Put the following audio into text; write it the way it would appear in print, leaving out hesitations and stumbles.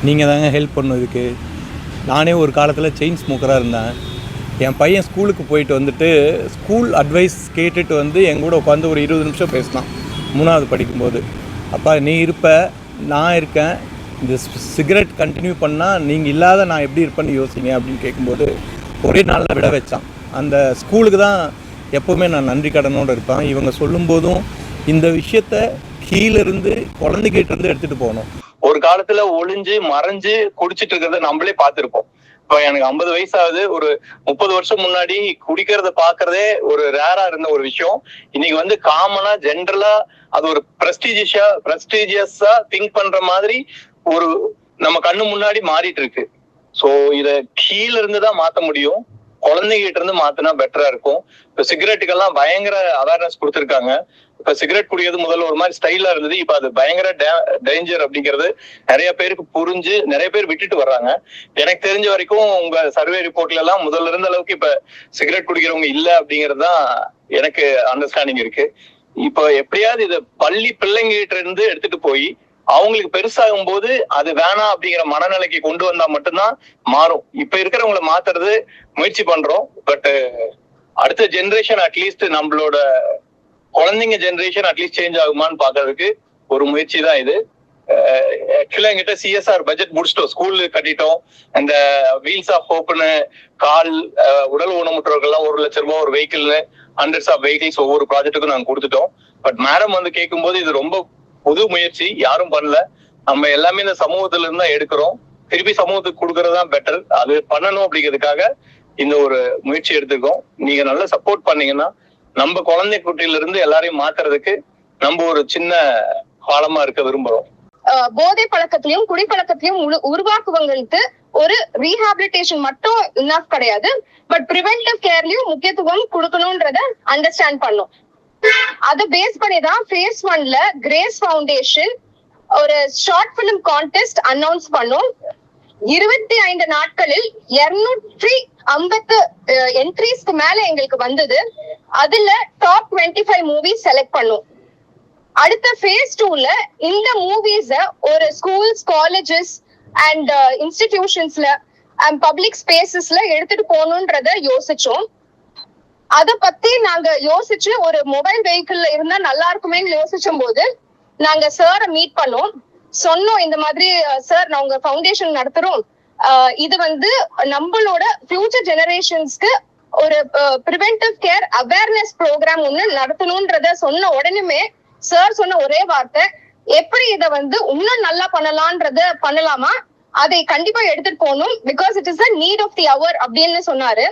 நீங்கள் தாங்க ஹெல்ப் பண்ணதுக்கு. நானே ஒரு காலத்தில் செயின் ஸ்மோக்கராக இருந்தேன். என் பையன் ஸ்கூலுக்கு போயிட்டு வந்துட்டு ஸ்கூல் அட்வைஸ் கேட்டுட்டு வந்து என் கூட உட்காந்து ஒரு 20 நிமிஷம் பேசினான் 3வது படிக்கும்போது. அப்பா நீ இருப்ப, நான் இருக்கேன், இந்த சிகரெட் கண்டினியூ பண்ணால் நீங்கள் இல்லாத நான் எப்படி இருப்பேன்னு யோசிங்க அப்படின்னு கேட்கும்போது ஒரே நாளில் விட வச்சான். அந்த ஸ்கூலுக்கு தான் எப்போவுமே நான் நன்றி கடனோடு இருப்பேன். இவங்க சொல்லும்போதும் இந்த விஷயத்த கீழிருந்து குழந்தைகிட்டேருந்து எடுத்துகிட்டு போகணும். ஒரு காலத்துல ஒளிஞ்சு மறைஞ்சு குடிச்சிட்டு இருக்கிறத நம்மளே பார்த்திருப்போம். இப்ப எனக்கு 50 வயசு ஆகுது. ஒரு 30 வருஷம் முன்னாடி குடிக்கிறத பாக்குறதே ஒரு ரேரா இருந்த ஒரு விஷயம் இன்னைக்கு வந்து காமனா ஜென்ரலா அது ஒரு பிரஸ்டீஜியஸா திங்க் பண்ற மாதிரி ஒரு நம்ம கண்ணு முன்னாடி மாறிட்டு இருக்கு. சோ இத கீழ இருந்துதான் மாத்த முடியும். குழந்தைகிட்ட இருந்து மாத்தினா பெட்டரா இருக்கும். இப்ப சிகரெட்டுக்கெல்லாம் பயங்கர அவேர்னஸ் கொடுத்திருக்காங்க. இப்ப சிகரெட் குடிக்கிறது முதல்ல ஒரு மாதிரி ஸ்டைலா இருந்தது. இப்ப அது பயங்கர டேஞ்சர் அப்படிங்கிறது நிறைய பேருக்கு புரிஞ்சு நிறைய பேர் விட்டுட்டு வர்றாங்க. எனக்கு தெரிஞ்ச வரைக்கும் உங்க சர்வே ரிப்போர்ட்ல எல்லாம் முதல்ல இருந்த அளவுக்கு இப்ப சிகரெட் குடிக்கிறவங்க இல்ல அப்படிங்கிறது தான் எனக்கு அண்டர்ஸ்டாண்டிங் இருக்கு. இப்ப எப்படியாவது இதை பள்ளி பிள்ளைங்கிட்ட இருந்து எடுத்துட்டு போய் அவங்களுக்கு பெருசாகும் போது அது வேணாம் அப்படிங்கிற மனநிலைக்கு கொண்டு வந்தா மட்டும்தான் மாறும். இப்ப இருக்கிறவங்களை மாத்துறது முயற்சி பண்றோம். பட் அடுத்த ஜெனரேஷன் அட்லீஸ்ட் நம்மளோட குழந்தைங்க ஜெனரேஷன் அட்லீஸ்ட் சேஞ்ச் ஆகுமான்னு பாக்குறதுக்கு ஒரு முயற்சி தான் இது. ஆக்சுவலா எங்கிட்ட சிஎஸ்ஆர் பட்ஜெட் முடிச்சிட்டோம், ஸ்கூல் கட்டிட்டோம். இந்த வீல்ஸ் ஆஃப் ஹோப்னு கால் உடல் ஊனமுற்றவர்கள்லாம் 1 லட்சம் ரூபாய் ஒரு வெஹிக்கிள்னு ஹண்ட்ரட்ஸ் ஆஃப் வெஹிக்கிள்ஸ் ஒவ்வொரு ப்ராஜெக்ட்டுக்கும் நாங்க கொடுத்துட்டோம். பட் மேடம் வந்து கேட்கும் போது இது ரொம்ப புது முயற்சி, யாரும் பண்ணல. நம்ம எல்லாமே இந்த சமூகத்துல இருந்து தான் எடுக்கிறோம். திருப்பி சமூகத்துக்கு கொடுக்கறது தான் பெட்டர். அது பண்ணணும் அப்படிங்கிறதுக்காக இந்த ஒரு முயற்சி எடுத்துக்கோம். நீங்க நல்லா சப்போர்ட் பண்ணீங்கன்னா நம்ம குழந்தை குட்டியில இருந்து எல்லாரையும் மாத்துறதுக்கு நம்ம ஒரு சின்ன பாலமா இருக்க விரும்புறோம். போதை பழக்கத்திலையும் குடிப்பழக்கத்திலையும் உருவாக்குவங்களுக்கு ஒரு ரீஹாபிலிட்டேஷன் மட்டும் இனஃப் கிடையாது. பட் பிரிவென்டிவ் கேர்லயும் முக்கியத்துவம் கொடுக்கணும்ன்றத அண்டர்ஸ்டாண்ட் பண்ணும். அதை பேஸ் பண்ணிதான் ஃபேஸ் 1ல கிரேஸ் ஃபவுண்டேஷன் ஒரு ஷார்ட் பிலிம் கான்டெஸ்ட் அனௌன்ஸ் பண்ணும். 25 நாட்களில் 250 என்ட்ரிஸ்க்கு மேல எங்களுக்கு வந்தது. அதுல டாப் 25 மூவிஸ் செலக்ட் பண்ணும். அடுத்த ஃபேஸ் 2ல இந்த மூவிஸ ஒரு ஸ்கூல்ஸ், காலேஜஸ் அண்ட் இன்ஸ்டிடியூஷன்ஸ்ல அண்ட் பப்ளிக் ஸ்பேசஸ்ல எடுத்துட்டு போகணும்ன்றத யோசிச்சோம். அத பத்தி நாங்க யோசிச்சு ஒரு மொபைல் வெஹிக்கிள்ல இருந்தா நல்லா இருக்குமேன்னு யோசிச்சும் போது நாங்க சாரை மீட் பண்ணோம். சொன்னோம், இந்த மாதிரி சார் நான் உங்க ஃபவுண்டேஷன் நடத்துறோம், இது வந்து நம்மளோட ஃபியூச்சர் ஜெனரேஷன்ஸ்க்கு ஒரு பிரிவென்டிவ் கேர் அவேர்னஸ் ப்ரோக்ராம் ஒண்ணு நடத்தணும்ன்றத சொன்ன உடனே சார் சொன்ன ஒரே வார்த்தை, எப்படி இதை வந்து இன்னும் நல்லா பண்ணலாமா, அதை கண்டிப்பா எடுத்துட்டு போகணும், because it is the need of the hour அப்படின்னு சொன்னாரு.